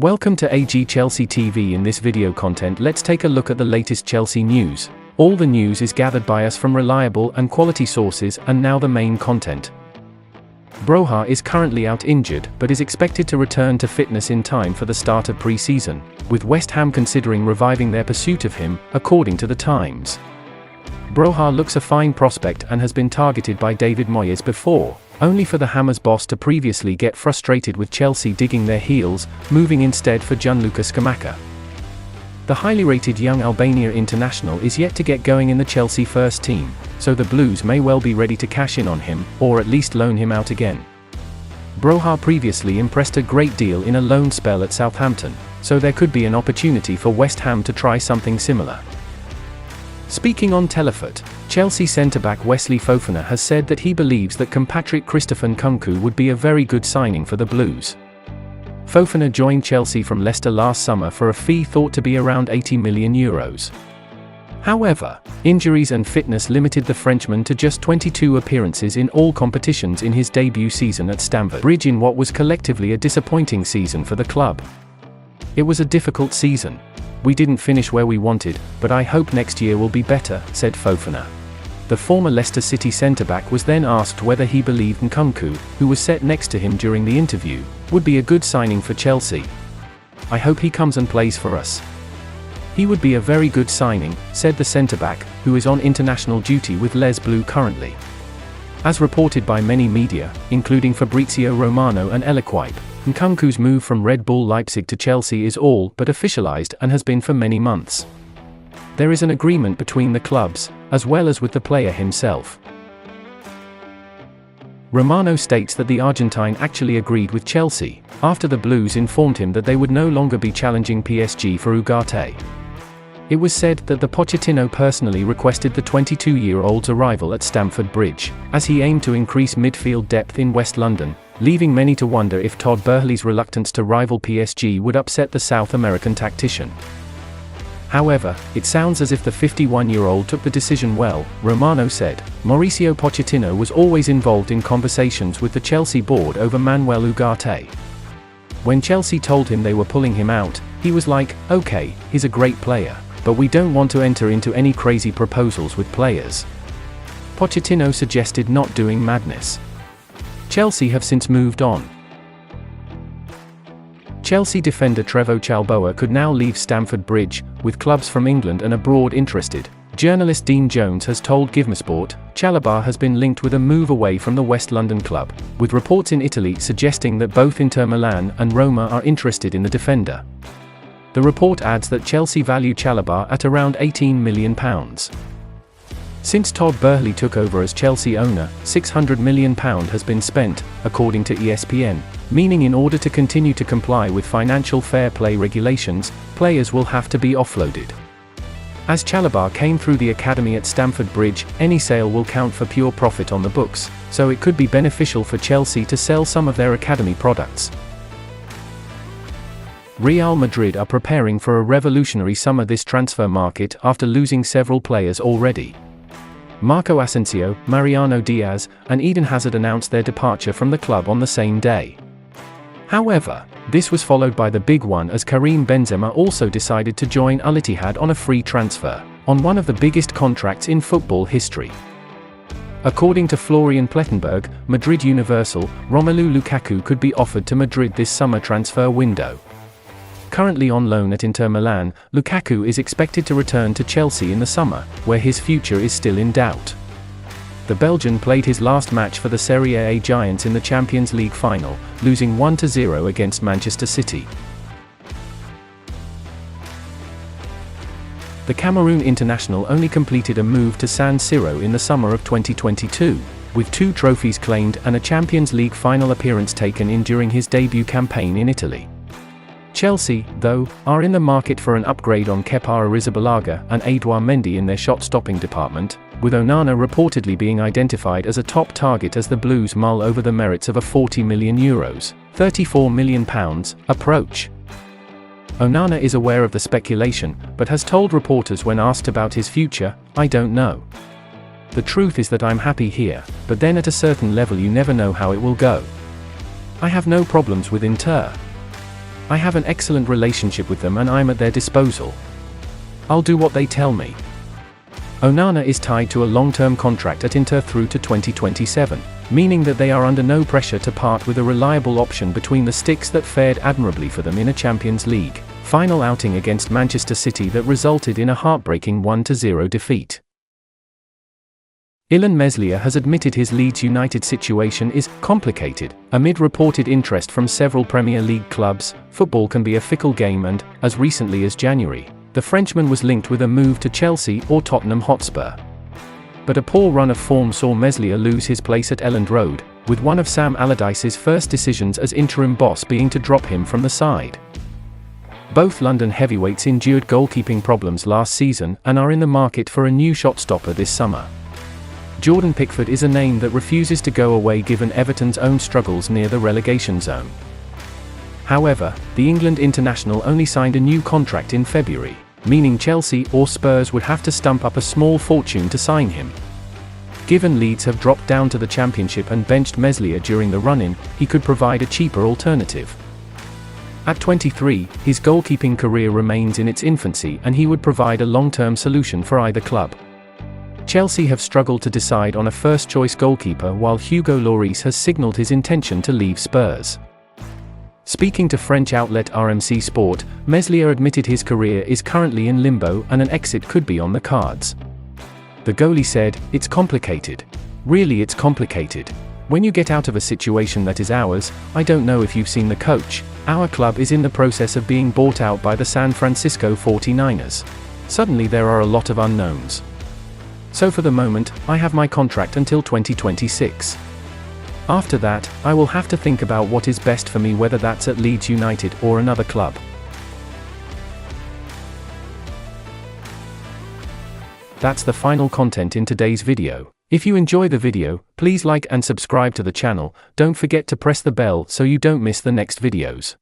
Welcome to AG Chelsea TV. In this video content, let's take a look at the latest Chelsea news. All the news is gathered by us from reliable and quality sources, and now the main content. Broja is currently out injured, but is expected to return to fitness in time for the start of pre-season, with West Ham considering reviving their pursuit of him, according to the Times. Broja looks a fine prospect and has been targeted by David Moyes before, only for the Hammers boss to previously get frustrated with Chelsea digging their heels, moving instead for Gianluca Scamacca. The highly rated young Albania international is yet to get going in the Chelsea first team, so the Blues may well be ready to cash in on him, or at least loan him out again. Broja previously impressed a great deal in a loan spell at Southampton, so there could be an opportunity for West Ham to try something similar. Speaking on Telefoot, Chelsea centre-back Wesley Fofana has said that he believes that compatriot Christopher Nkunku would be a very good signing for the Blues. Fofana joined Chelsea from Leicester last summer for a fee thought to be around €80 million. However, injuries and fitness limited the Frenchman to just 22 appearances in all competitions in his debut season at Stamford Bridge in what was collectively a disappointing season for the club. "It was a difficult season. We didn't finish where we wanted, but I hope next year will be better," said Fofana. The former Leicester City centre-back was then asked whether he believed Nkunku, who was sat next to him during the interview, would be a good signing for Chelsea. "I hope he comes and plays for us. He would be a very good signing," said the centre-back, who is on international duty with Les Bleus currently. As reported by many media, including Fabrizio Romano and El Equipe, Nkunku's move from Red Bull Leipzig to Chelsea is all but officialized and has been for many months. There is an agreement between the clubs, as well as with the player himself. Romano states that the Argentine actually agreed with Chelsea, after the Blues informed him that they would no longer be challenging PSG for Ugarte. It was said that the Pochettino personally requested the 22-year-old's arrival at Stamford Bridge, as he aimed to increase midfield depth in West London, leaving many to wonder if Todd Boehly's reluctance to rival PSG would upset the South American tactician. However, it sounds as if the 51-year-old took the decision well, Romano said. Mauricio Pochettino was always involved in conversations with the Chelsea board over Manuel Ugarte. When Chelsea told him they were pulling him out, he was like, "Okay, he's a great player, but we don't want to enter into any crazy proposals with players." Pochettino suggested not doing madness. Chelsea have since moved on. Chelsea defender Trevoh Chalobah could now leave Stamford Bridge, with clubs from England and abroad interested. Journalist Dean Jones has told Givmesport, Chalobah has been linked with a move away from the West London club, with reports in Italy suggesting that both Inter Milan and Roma are interested in the defender. The report adds that Chelsea value Chalobah at around £18 million. Since Todd Boehly took over as Chelsea owner, £600 million has been spent, according to ESPN, meaning in order to continue to comply with financial fair play regulations, players will have to be offloaded. As Chalobah came through the academy at Stamford Bridge, any sale will count for pure profit on the books, so it could be beneficial for Chelsea to sell some of their academy products. Real Madrid are preparing for a revolutionary summer this transfer market after losing several players already. Marco Asensio, Mariano Diaz, and Eden Hazard announced their departure from the club on the same day. However, this was followed by the big one as Karim Benzema also decided to join Al Ittihad on a free transfer, on one of the biggest contracts in football history. According to Florian Plettenberg, Madrid Universal, Romelu Lukaku could be offered to Madrid this summer transfer window. Currently on loan at Inter Milan, Lukaku is expected to return to Chelsea in the summer, where his future is still in doubt. The Belgian played his last match for the Serie A Giants in the Champions League final, losing 1-0 against Manchester City. The Cameroon international only completed a move to San Siro in the summer of 2022, with 2 trophies claimed and a Champions League final appearance taken in during his debut campaign in Italy. Chelsea, though, are in the market for an upgrade on Kepa Arrizabalaga and Edouard Mendy in their shot-stopping department, with Onana reportedly being identified as a top target as the Blues mull over the merits of a €40 million, £34 million, approach. Onana is aware of the speculation, but has told reporters when asked about his future, "I don't know. The truth is that I'm happy here, but then at a certain level you never know how it will go. I have no problems with Inter. I have an excellent relationship with them and I'm at their disposal. I'll do what they tell me. Onana is tied to a long-term contract at Inter through to 2027, meaning that they are under no pressure to part with a reliable option between the sticks that fared admirably for them in a Champions League final outing against Manchester City that resulted in a heartbreaking 1-0 defeat. Illan Meslier has admitted his Leeds United situation is complicated. Amid reported interest from several Premier League clubs, football can be a fickle game and, as recently as January, the Frenchman was linked with a move to Chelsea or Tottenham Hotspur. But a poor run of form saw Meslier lose his place at Elland Road, with one of Sam Allardyce's first decisions as interim boss being to drop him from the side. Both London heavyweights endured goalkeeping problems last season and are in the market for a new shot-stopper this summer. Jordan Pickford is a name that refuses to go away given Everton's own struggles near the relegation zone. However, the England international only signed a new contract in February, meaning Chelsea or Spurs would have to stump up a small fortune to sign him. Given Leeds have dropped down to the Championship and benched Meslier during the run-in, he could provide a cheaper alternative. At 23, his goalkeeping career remains in its infancy and he would provide a long-term solution for either club. Chelsea have struggled to decide on a first-choice goalkeeper while Hugo Lloris has signalled his intention to leave Spurs. Speaking to French outlet RMC Sport, Meslier admitted his career is currently in limbo and an exit could be on the cards. The goalie said, "It's complicated. Really, it's complicated. When you get out of a situation that is ours, I don't know if you've seen the coach. Our club is in the process of being bought out by the San Francisco 49ers. Suddenly there are a lot of unknowns. So for the moment, I have my contract until 2026. After that, I will have to think about what is best for me, whether that's at Leeds United or another club." That's the final content in today's video. If you enjoy the video, please like and subscribe to the channel. Don't forget to press the bell so you don't miss the next videos.